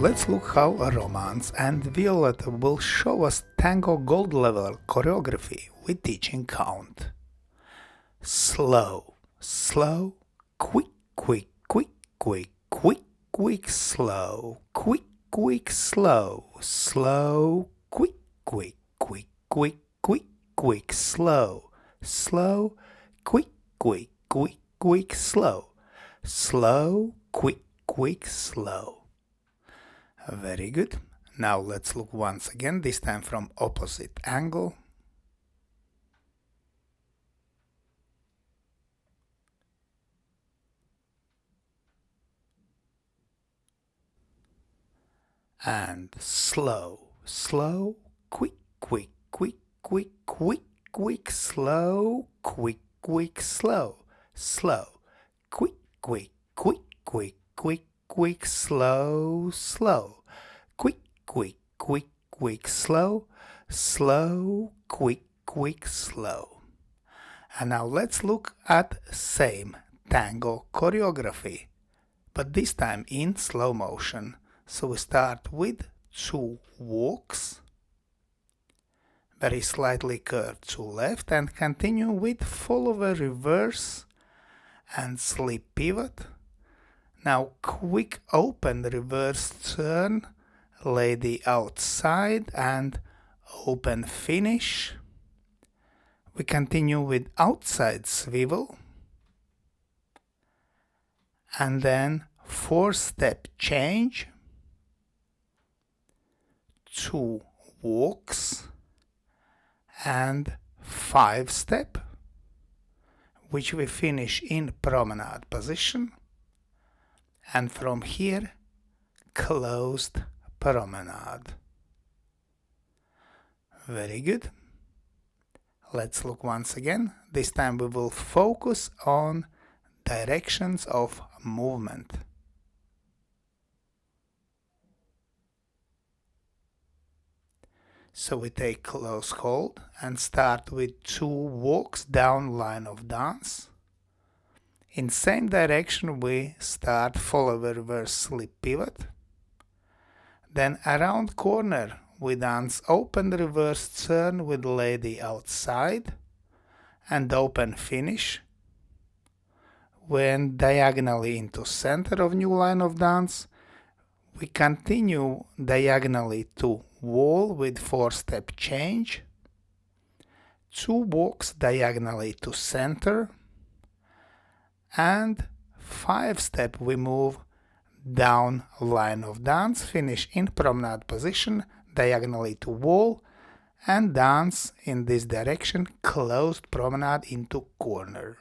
let's look how Romance and Violetta will show us Tango gold level choreography with teaching count. Slow, slow, quick, quick, quick, quick, quick, quick, slow, quick, quick, slow, slow, quick, quick, quick, quick, quick, quick, slow, slow, quick, quick, quick, quick, slow, slow, quick, quick, slow. Very good. Now let's look once again, this time from opposite angle. And slow, slow, quick, quick, quick, quick, quick, quick, slow, quick, quick, slow, slow, quick, quick, quick, quick, quick, quick, slow, slow, quick, quick, quick, quick, slow, slow, quick, quick, slow. And now let's look at same tango choreography, but this time in slow motion. So we start with 2 walks, very slightly curved to left, and continue with Fallaway reverse and slip pivot. Now quick open reverse turn, lady outside and open finish. We continue with outside swivel and then 4-step change, 2 walks and 5-step, which we finish in promenade position, and from here closed promenade. Very good. Let's look once again. This time we will focus on directions of movement. So we take close hold and start with 2 walks down line of dance. In same direction we start Fallaway reverse slip pivot. Then around corner we dance open reverse turn with lady outside and open finish. When diagonally into center of new line of dance, we continue diagonally to wall with 4-step change, 2 walks diagonally to center, and 5-step we move down line of dance, finish in promenade position, diagonally to wall, and dance in this direction, closed promenade into corner.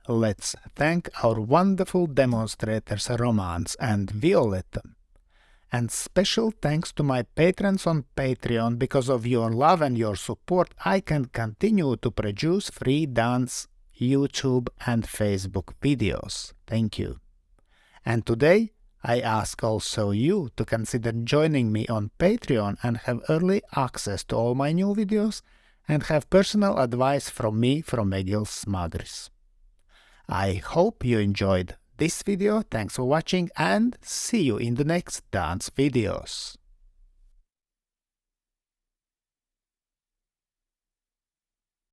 Let's thank our wonderful demonstrators Romance and Violetta. And special thanks to my patrons on Patreon. Because of your love and your support, I can continue to produce free dance, YouTube and Facebook videos. Thank you. And today, I ask also you to consider joining me on Patreon and have early access to all my new videos and have personal advice from me from Egils Smagris. I hope you enjoyed this video, thanks for watching and see you in the next dance videos.